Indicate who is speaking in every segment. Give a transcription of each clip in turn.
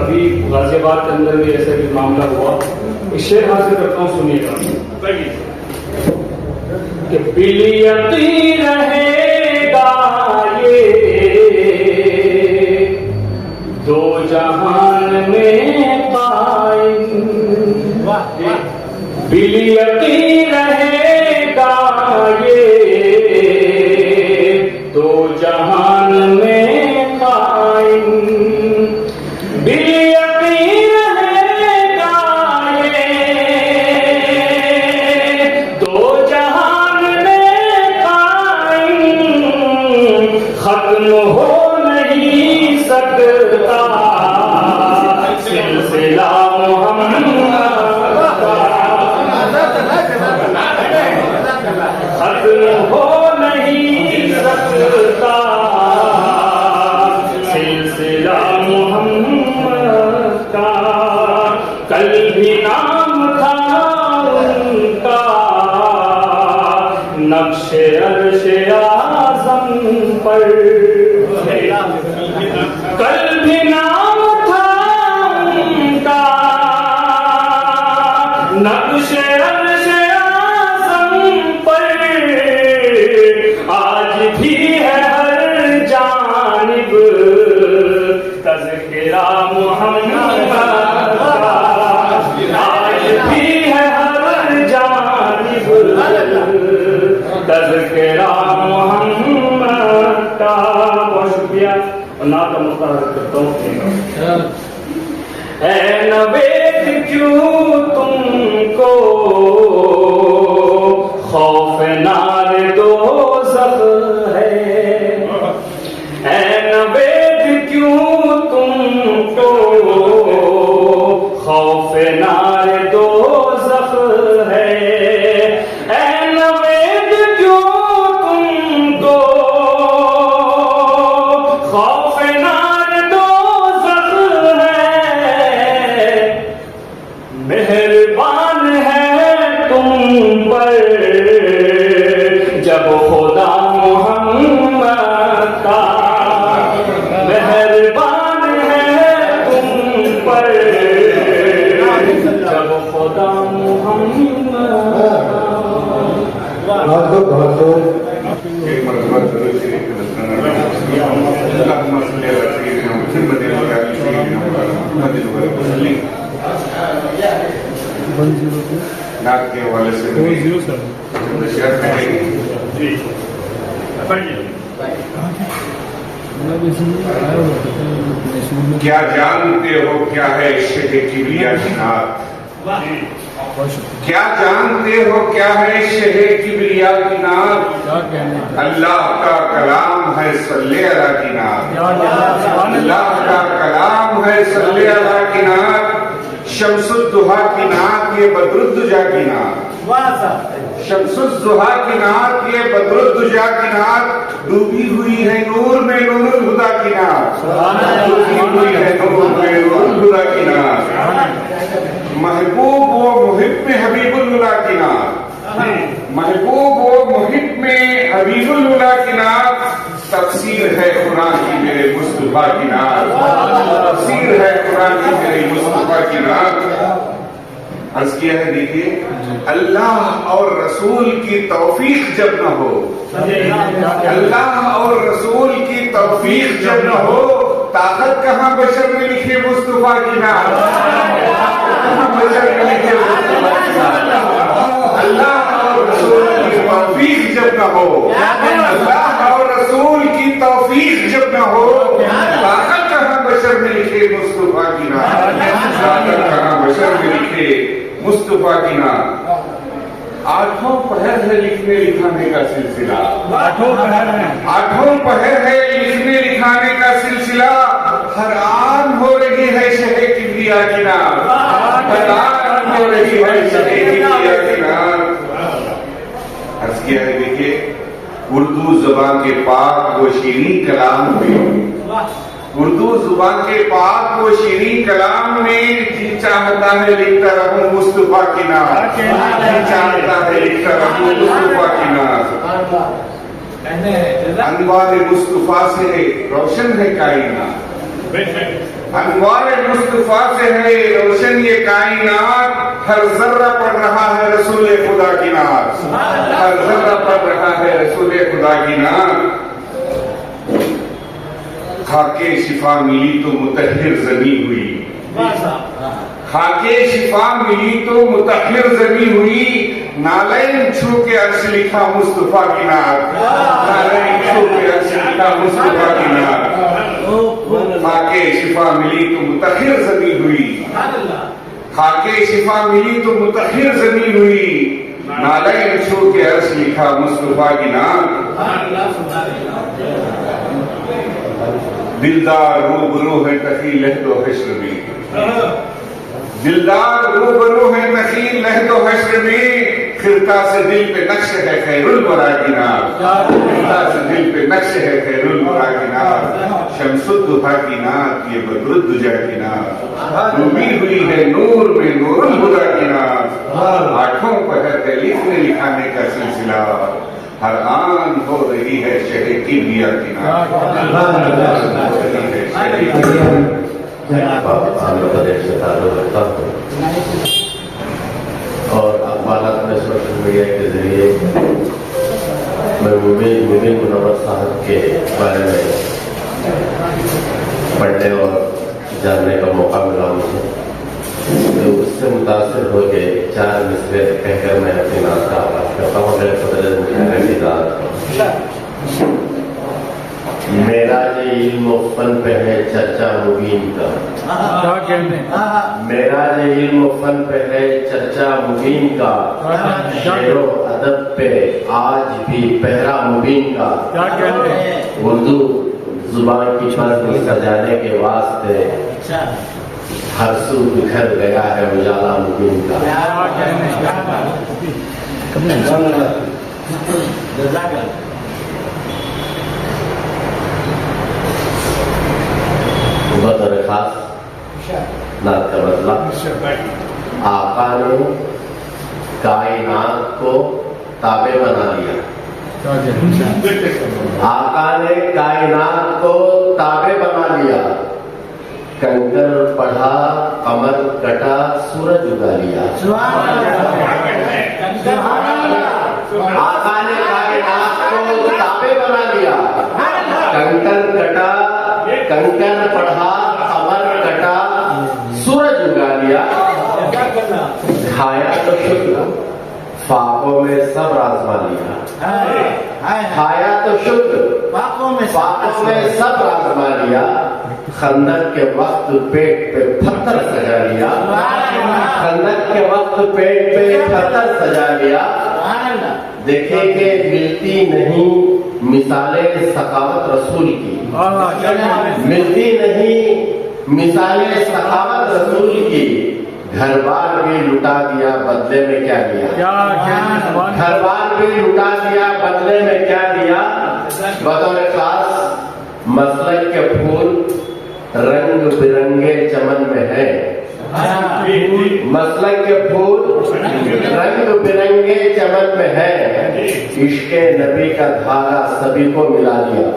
Speaker 1: ابھی غازی آباد کے اندر بھی ایسا بھی معاملہ ہوا. ایک شعر حاصل کرتا ہوں, سنیے گا. کہ بلیتی رہے گا یہ دو جہان میں قائم, بلیتی رہے گا یہ دو جہان میں قائم, بلیتی رہے گا یہ دو جہان میں قائم, ختم ہو نہیں سکتا سلسلہ محمد کا, ختم ہو نہیں سکتا سلسلہ محمد کا. کل بھی نام تھا ان کا نقش عرش اعظم پر, کل بھی نام تھا ان کا نقش عرش اعظم پر, آج بھی ہے ہر جانب تذکرہ محمد کا, آج بھی ہے ہر جانب تذکرہ محمد کا. بہت شکریہ. اور نعت کا مختار کرتا ہوں. اے نوید کیوں تم کو خوف نار دوزخ ہے, اے نوید کیوں تم کو خوف نار دوزخ ہے, اے نوید کیوں تم کو خوف نار دوزخ ہے, مہربان ہے تم پر جب خدا محمد کا, مہربان ہے تم پر جب خدا محمد کا.
Speaker 2: ایک مرتبہ ضرور شریف کے دستان اللہم صلی علی سیدنا محمد وعلی آل سیدنا محمد وسلم. نعت کے حوالے سے شعر کہیں کیا جانتے ہو کیا ہے شہ کبریا کی نعت, کیا جانتے ہو کیا ہے شہ کبریا کی نعت, اللہ کا کلام ہے صلی علی کی نعت, اللہ کا کلام ہے صلی علی کی نعت, شمس الضحیٰ کی نعت یہ بدر الدجا کی نعت, شمس الضحیٰ کی نعت یہ بدر الدجا کی نعت, ڈوبی ہوئی ہے نور میں نور الہدیٰ کی نعت, ڈوبی ہوئی ہے نور میں نور الہدیٰ کی نعت, محبوب و محب میں حبیب اللہ کی نعت, محبوب و محب میں حبیب اللہ کی نعت, تفسیر ہے قرآن کی میرے مصطفیٰ کی نعت, تفسیر ہے قرآن کی میرے مصطفیٰ کی نعت. عرض کیا ہے دیکھیے, اللہ اور رسول کی توفیق جب نہ ہو, اللہ اور رسول کی توفیق جب نہ ہو, طاقت کہاں بشر میں لکھے مصطفیٰ کی نعت, کہاں بشر میں لکھے مصطفیٰ کی نعت. اللہ اور رسول کی توفیق جب نہ ہو, اللہ اور رسول کی توفیق جب نہ ہو, طاقت کہاں بشر میں لکھے مصطفیٰ کی نعت, طاقت کہاں بشر میں لکھے مصطفیٰ کی نعت. آٹھوں پہر ہے لکھنے لکھانے کا سلسلہ, آٹھوں پہر ہے لکھنے لکھانے کا سلسلہ, ہر آن ہو رہی ہے شہ کبریا کی نعت, ہر آن ہو رہی ہے شہ کبریا کی نعت. عرض کیا ہے دیکھیے, اردو زبان کے پاک و شیریں کلام میں, اردو زبان کے پاک و شیریں کلام میں جی چاہتا ہے لکھتا رہوں مصطفیٰ کی نعت, جی چاہتا ہے لکھتا رہوں مصطفیٰ کی نعت. انوار مصطفیٰ سے روشن ہے کائنات, انوار مصطفیٰ سے ہے روشن یہ کائنات، ہر ذرہ پڑھ رہا ہے رسول خدا کی نعت، ہر ذرہ پڑھ رہا ہے رسول خدا کی نعت۔ خاکے شفا ملی تو مطہر زمین ہوئی، خاکے شفا ملی تو مطہر زمین ہوئی، نالین چھو کے عرش لکھا مصطفیٰ کی نعت، نالین چھو کے عرش لکھا مصطفیٰ کی نعت۔ خاکے شفا ملی تو مطہر زمین ہوئی، خاکے شفا ملی تو مطہر زمین ہوئی، نالین چھو کے عرش لکھا مصطفیٰ کی نعت۔ دلدار روبرو ہے تخی لہد و حشر میں، دلدار روبرو ہے تخی لہد و حشر میں، خرقہ سے دل پہ نقش ہے خیر الورا کی نعت، خرقہ سے دل پہ نقش ہے خیر الورا کی نعت، شمس الضحیٰ کی نعت یہ بدر الدجا کی نعت، ڈوبی ہوئی ہے نور میں نور الہدیٰ کی نعت، آٹھوں پہر ہے لکھنے لکھانے کا سلسلہ، ہر آن ہو رہی ہے شہر کبریا کی نعت۔
Speaker 3: آندھرا پردیش سے تعلق رکھتا ہوں اور اخبارات میں سوشل میڈیا کے ذریعے میں مبین منور صاحب کے بارے میں پڑھنے اور جاننے کا موقع ملا مجھے، تو اس سے متاثر ہو کے چار مصرے کہہ کر میں اپنی نعت کا آغاز کرتا ہوں۔ میرے صدر مشاعرے کی ذات میرا جو علم و فن پہ ہے چرچا مبین کا، میرا جو علم و فن پہ ہے چرچا مبین کا، شعر و ادب پہ آج بھی پہرا مبین کا، اردو زبان کی نظم سجانے کے واسطے ہر سو بکھر گیا ہے اجالا مبین کا۔ بطور خاص نعت کا مطلب، آقا نے کائنات کو تابع بنا لیا، آقا نے کائنات کو تابع بنا لیا، کنکر پڑھا قمر کٹا سورج اگا لیا، آقا نے کائنات کو تابع بنا لیا، کنکر کٹا کنکر پڑھا قمر کٹا سورج اگا لیا، کھایا تو شکر فاقوں میں صبر آزما لیا، کھایا تو شکر فاقوں میں صبر آزما لیا، خندق کے وقت پیٹ پہ پتھر سجا لیا، خندق کے وقت پیٹ پہ پتھر سجا لیا۔ دیکھیں کہ ملتی نہیں مثالیں سخاوت رسول کی، ملتی نہیں مثالیں سخاوت رسول کی، گھر بار بھی لٹا دیا بدلے میں کیا لیا، گھر بار بھی لٹا دیا بدلے میں کیا لیا۔ بطور خاص مسلک کے پھول رنگ برنگے چمن میں ہے، مسلک کے پھول رنگ برنگے چمن میں ہے، عشق نبی کا دھاگا سبھی کو ملا دیا،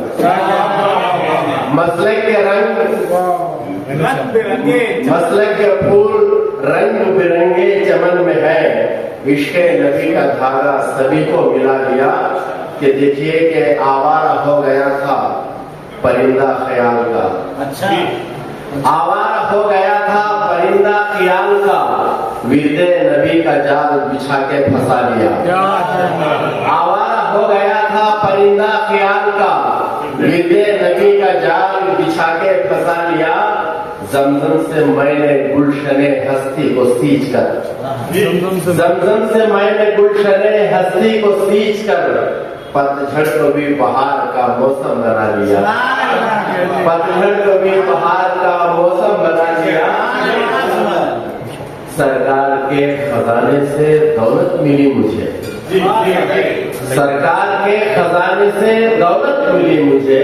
Speaker 3: مسلک کے رنگ مسلک کے پھول رنگ برنگے چمن میں ہے، عشق نبی کا دھاگا سبھی کو ملا دیا۔ کہ دیکھیے کہ آوارہ ہو گیا تھا پرندہ خیال کا، آوارہ ہو گیا تھا پرندہ خیال کا، ورد نبی کا جال بچھا کے پھنسا لیا، آوارہ ہو گیا تھا پرندہ خیال کا، ورد نبی کا جال بچھا کے پھنسا لیا۔ زمزم سے میں نے گلشن ہستی کو سینچ کر، زمزم سے میں نے گلشن ہستی کو سینچ کر، پتجھڑ کو بھی بہار کا موسم بنا لیا، پتجھڑ کو بھی بہار کا موسم بنا لیا۔ سرکار کے خزانے سے دولت ملی مجھے، سرکار کے خزانے سے دولت ملی مجھے،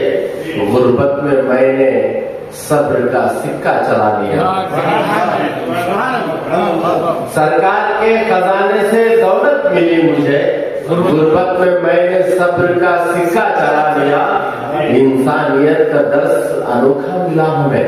Speaker 3: غربت میں میں نے صبر کا سکہ چلا لیا، سرکار کے خزانے سے دولت ملی مجھے، غربت میں میں نے صبر کا سکہ چلا لیا۔ انسانیت کا درس انوکھا ملا ہمیں،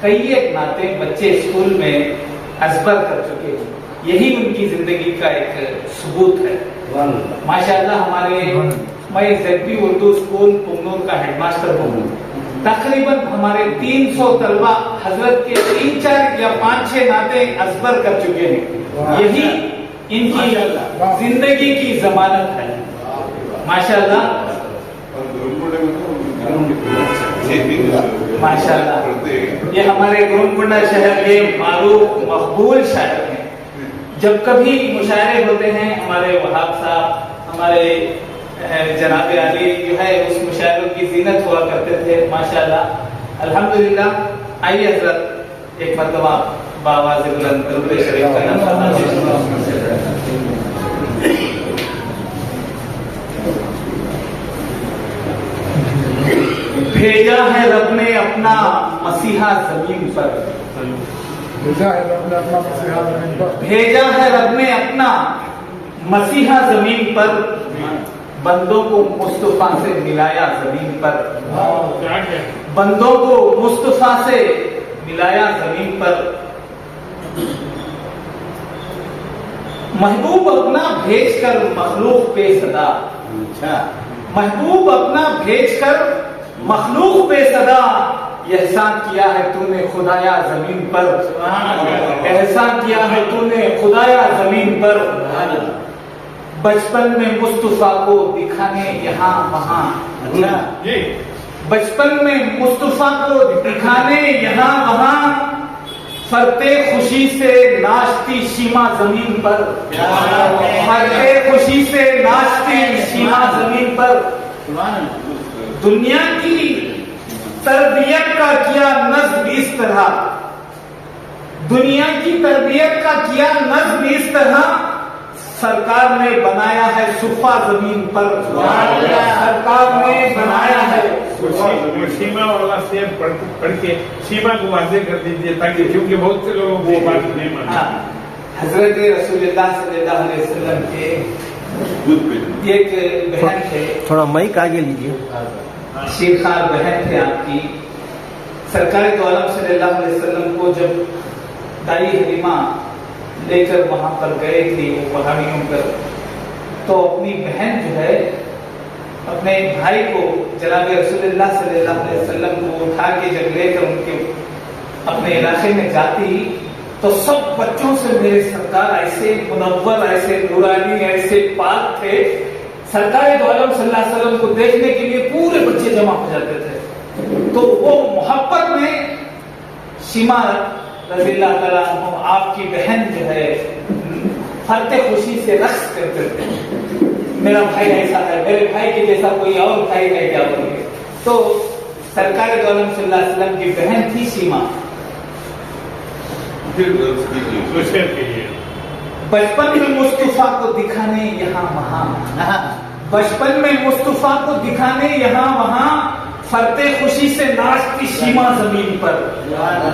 Speaker 4: کئی ایک نعتیں بچے اسکول میں ازبر کر چکے ہیں. یہی ان کی زندگی کا ایک ثبوت ہے. ماشاءاللہ میں زیڈ پی اردو اسکول پنگنور کا ہیڈ ماسٹر ہوں. تقریباً ہمارے 300 طلبہ حضرت کے 3-4 یا 5-6 نعتیں ازبر کر چکے ہیں. یہی ان کی زندگی کی ضمانت ہے. ماشاءاللہ ماشاءاللہ یہ ہمارے گرونکنڈا شہر کے معروف مقبول شاعر ہیں. جب کبھی مشاعرے ہوتے ہیں ہمارے وہاب صاحب ہمارے جناب علی جو ہے اس مشاعروں کی زینت ہوا کرتے تھے. ماشاءاللہ الحمدللہ. آئیے حضرت ایک مرتبہ باواز بلند درود شریف کا نام. بھیجا ہے رب نے اپنا مسیحا زمین پر. بھیجا ہے رب نے اپنا مسیحا زمین پر. بندوں کو مصطفیٰ سے ملایا زمین پر. بندوں کو مصطفیٰ سے ملایا زمین پر. محبوب اپنا بھیج کر مخلوق پہ صدا. محبوب اپنا بھیج کر مخلوق پہ صدا. احسان کیا ہے تو نے خدایا زمین پر. احسان کیا ہے تو نے خدایا زمین پر. بچپن میں مصطفیٰ کو دکھانے یہاں وہاں. بچپن میں مصطفیٰ کو دکھانے یہاں وہاں. فرتے خوشی سے ناشتی شیما زمین پر. فرتے خوشی سے ناشتی شیما زمین پر. دنیا کی تربیت کا کیا نظم اس طرح. دنیا کی تربیت کا کیا نظم اس طرح. سرکار نے بنایا ہے صفا زمین پر. سرکار نے بنایا ہے.
Speaker 5: شیما والا سے پڑھ کے شیما کو واضح کر دیجیے تاکہ کیونکہ بہت سے لوگ وہ بات نہیں مانتے.
Speaker 4: حضرت رسول اللہ صلی اللہ علیہ وسلم کے ایک بہن تھے.
Speaker 6: تھوڑا مائک آگے لیجیے.
Speaker 4: شیرخوار بہن تھے آپ کی. سرکار تو عالم صلی اللہ علیہ وسلم کو جب دائی حلیمہ لے کر وہاں پر گئے تھے وہ پہاڑیوں پر, تو اپنی بہن جو ہے اپنے بھائی کو جناب رسول اللہ صلی اللہ علیہ وسلم کو اٹھا کے جب لے کر ان کے اپنے علاقے میں جاتی تو سب بچوں سے میرے سرکار ایسے منور, ایسے نورانی, ایسے پاک تھے. سرکار دو عالم صلی اللہ علیہ وسلم کو دیکھنے کے لیے پورے بچے جمع ہو جاتے تھے. تو وہ محبت میں شیما رضی اللہ تعالیٰ عنہ آپ کی بہن جو ہے فرتے خوشی سے رقص کرتے تھے. میرا بھائی ایسا ہے, میرے بھائی کے جیسا کوئی اور بھائی ہے کیا بولے. تو سرکار دو عالم صلی اللہ علیہ وسلم کی بہن تھی شیما. بچپن میں مصطفیٰ کو دکھانے یہاں وہاں. بچپن میں مصطفیٰ کو دکھانے یہاں وہاں. فرتے خوشی سے ناچتی شیما زمین پر.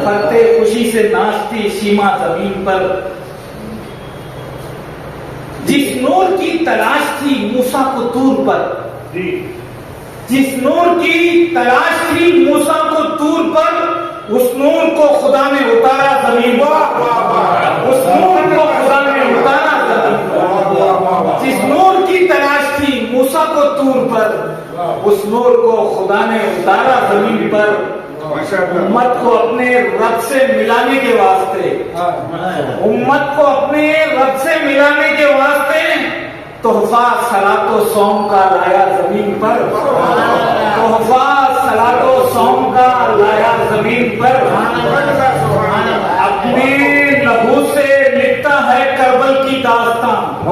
Speaker 4: فرتے خوشی سے ناچتی شیما زمین پر. جس نور کی تلاش تھی موسیٰ کو طور پر. جس نور کی تلاش تھی موسیٰ کو طور پر, اس نور کو خدا نے اتارا زمین پر. اس نور کو خدا نے اتارا زمین پر. جس نور کی تلاش تھی موسیٰ کو طور پر, اس نور کو خدا نے اتارا زمین پر. امت کو اپنے رب سے ملانے کے واسطے, امت کو اپنے رب سے ملانے کے واسطے تحفہ صلاۃ و صوم کا لایا زمین پر. تحفہ صلاۃ و صوم کا لایا زمین پر. اپنے لہو سے لکھتا ہے کربل کی داستان.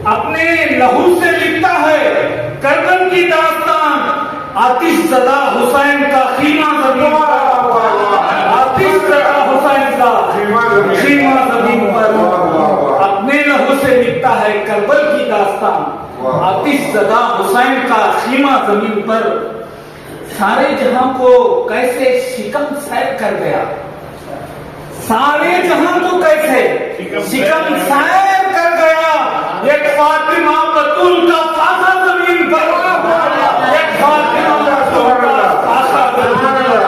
Speaker 4: اپنے لہو سے لکھتا ہے کربل کی داستان. آتش زدہ حسین کا خیمہ زمین پر. آتش زدہ حسین کا خیمہ زمین پر. اپنے لہو سے لکھتا ہے کربل کی داستان. آتش زدہ حسین کا خیمہ زمین پر. سارے جہاں کو کیسے شکم سیر کر گیا. سارے جہاں کو کیسے شکم سیر کر گیا. ایک فاطمہ بطول کا فاقہ زمین پر. ایک فاطمہ بطول کا فاقہ زمین پر.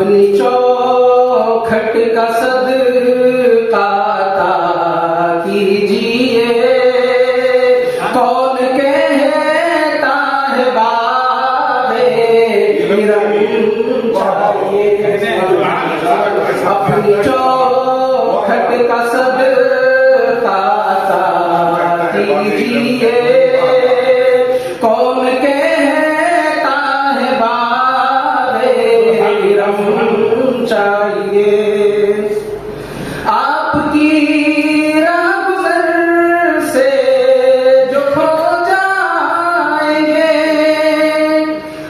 Speaker 6: اپنی چوکھٹ کا صدقہ عطا کیجیے کون کہتا ہے باغے اپنی چوکھٹ کا صدقہ عطا کیجیے کون کہتا ہے باغے چاہیے آپ کی رہگزر سے جو کھو جائیں گے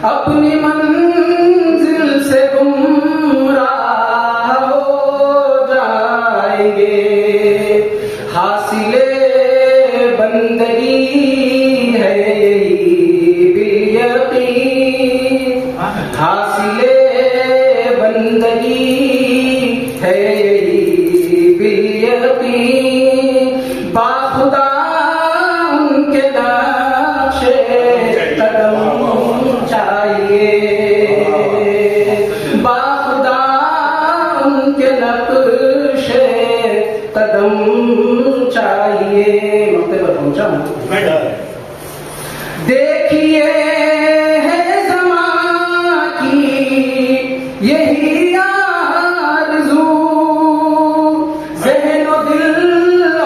Speaker 6: اپنی منزل سے گمراہ ہو جائیں گے حاصل بندگی ہے یقین حاصل بندگی ہے یقین باخدا ان کے نقش قدم چاہیے باخدا ان کے نقش قدم چاہیے مقتے پر پہنچا دیکھیے ہے زمان کی یہی آرزو ذہن و دل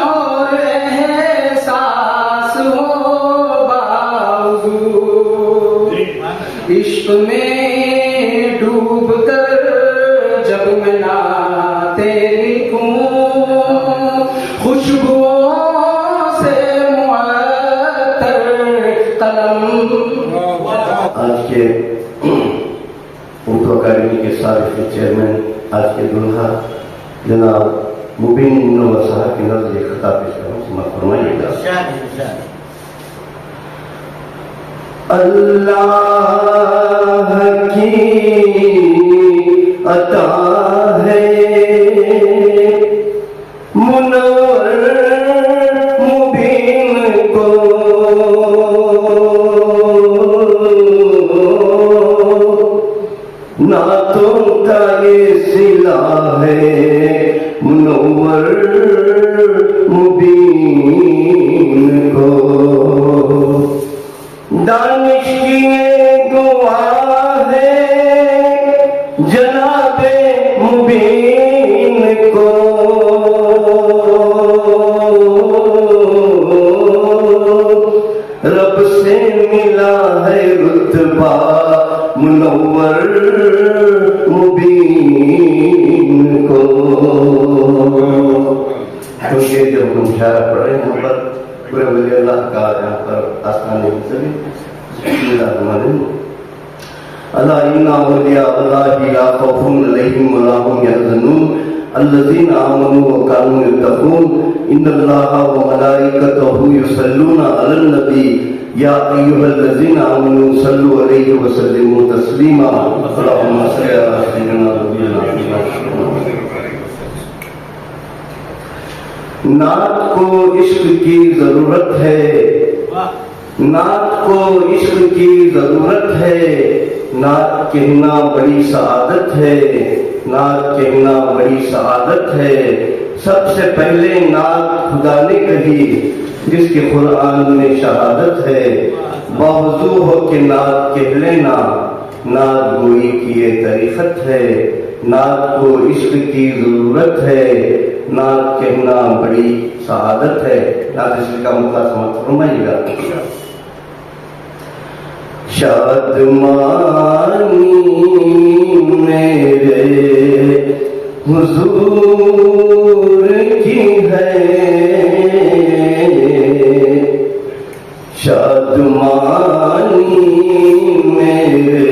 Speaker 6: اور احساس ہو بازو عشق میں ڈوب کر جب میں نعتیں لکھوں خوشبوؤں سے معطر قلم
Speaker 3: آج کے اردو اکیڈمی کے سابق چیئرمین آج کے دلہا جناب مبین منور صاحب کی نظر ایک خطاب پیش کروں سماعت فرمائیے گا اللہ کی عطا ہے منور مبین کو نعتوں کا یہ صلہ ہے منور مبین کو دانش کی دعا ہے جناب مبین کو رب سے ملا ہے رتبہ منور مبین کو کیونکہ جب ہم شاعر پڑھے یہاں پر پورے ولی اللہ کا یہاں پر آسمانی سبھی بسم اللہ الرحمن الرحیم الا ان اولیاء اللہ لا خوف علیہم ولا هم يحزنون الذين آمنوا وكانوا يتقون ان اللہ وملائکته يصلون علی النبی یا ایها الذين آمنوا صلوا علیہ وسلموا تسلیما اللهم صل علی سیدنا محمد. نعت کو عشق کی ضرورت ہے نعت کو عشق کی ضرورت ہے نعت کہنا بڑی سعادت ہے نعت کہنا بڑی سعادت ہے سب سے پہلے نعت خدا نے کہی جس کے قرآن میں شہادت ہے باوضو ہو کہ نعت کہہ لینا نعت گوئی کی یہ طریقت ہے نعت کو عشق کی ضرورت ہے نعت کہنا بڑی سعادت ہے نعت عشق کا مطلع سمجھ فرمائیے گا شادمانی میرے حضور کی ہے شادمانی میرے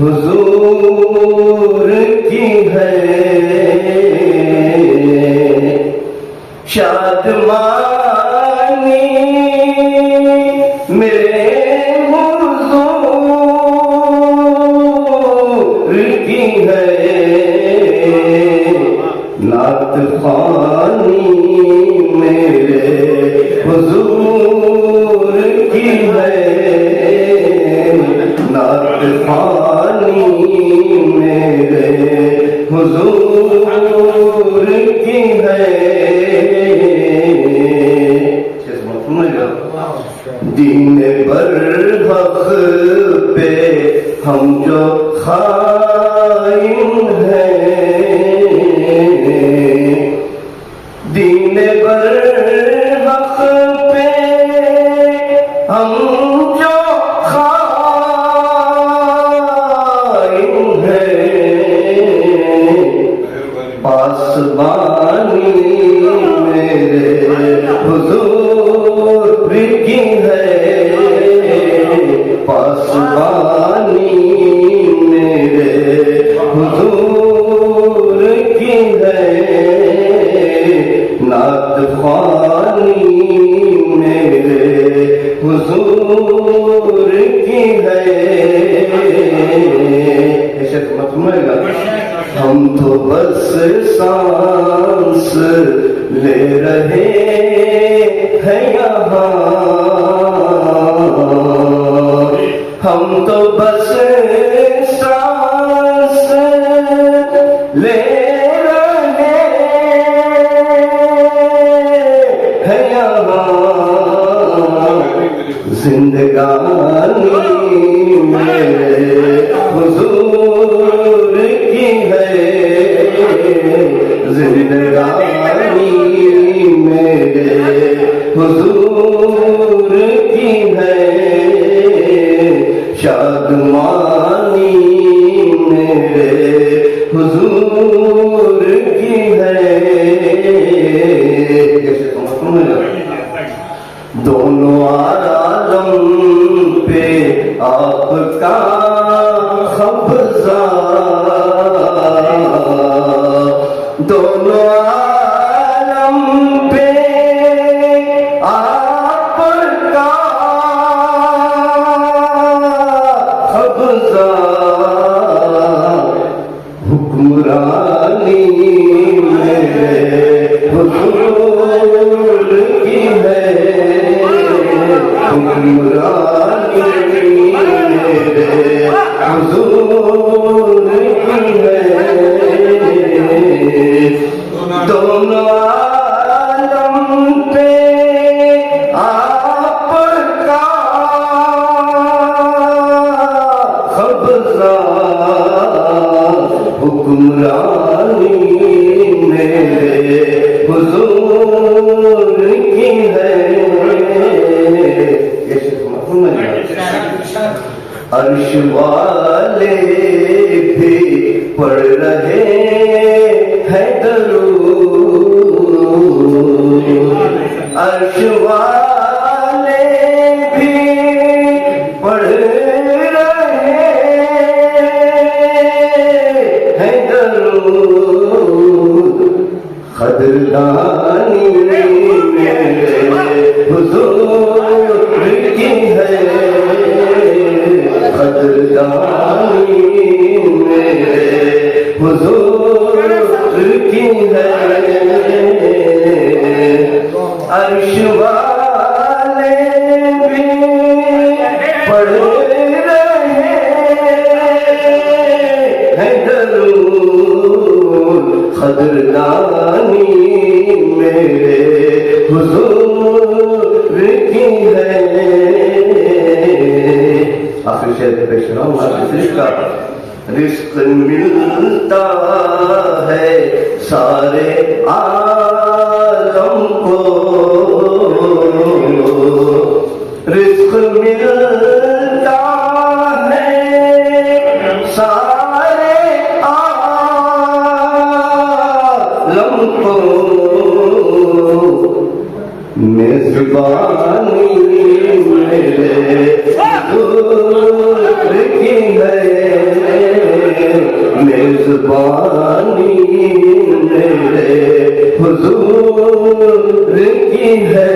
Speaker 3: حضور کی ہے شادمانی میرے نعت خوانی میرے حضور کی ہے نعت خوانی میرے حضور کی ہے دین برحق پہ ہم جو خائن ہیں دین برحق پہ ہم جو خائن ہیں پاسبانی میرے حضور کی ہے پاسبانی میرے حضور کی ہے نعت خوانی میرے حضور کی ہے ہم تو بس سانس لے رہے ہیں یہاں ہم تو بس سانس لے رہے ہیں یہاں زندگانی میرے حضور کی ہے زندگانی میرے حضور کی ہے شادمانی میرے حضور کی ہے دونوں عالم پہ آپ کا قبضہ دونوں عالم پہ آپ کا قبضہ حکمرانی میرے حضور کی ہے حکمرانی میرے حضور کی ہے دونوں عالم پہ آپ کا قبضہ حکمرانی میرے حضور کی ہے عرش والے بھی پڑھ رہے ہیں درود عرش والے بھی پڑھ رہے ہیں درود قدردانی میرے حضور کی ہے قدردانی میرے حضور کی ہے عرش والے بھی پڑھ رہے ہیں درود قدردانی میرے حضور کی ہے آخر شہر پیش رہا ہوں رزق ملتا ہے سارے عالم کو رزق ملتا ہے سارے عالم کو میزبانی میرے حضور کی ہے میزبانی میرے حضور کی ہے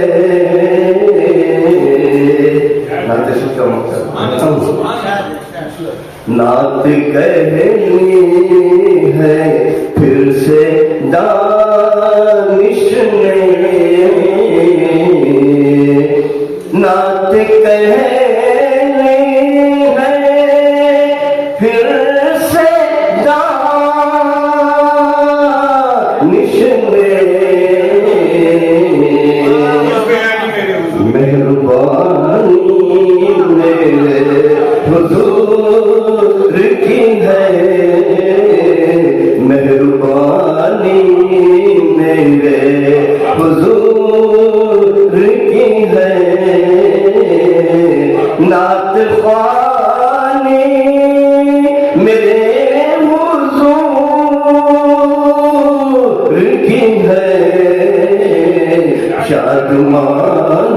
Speaker 3: نعت کہنی ہے پھر سے دانش نے نعت کہنی ہے پھر سے دانش حضور کی ہے نعت خوانی میرے حضور کی ہے شادمان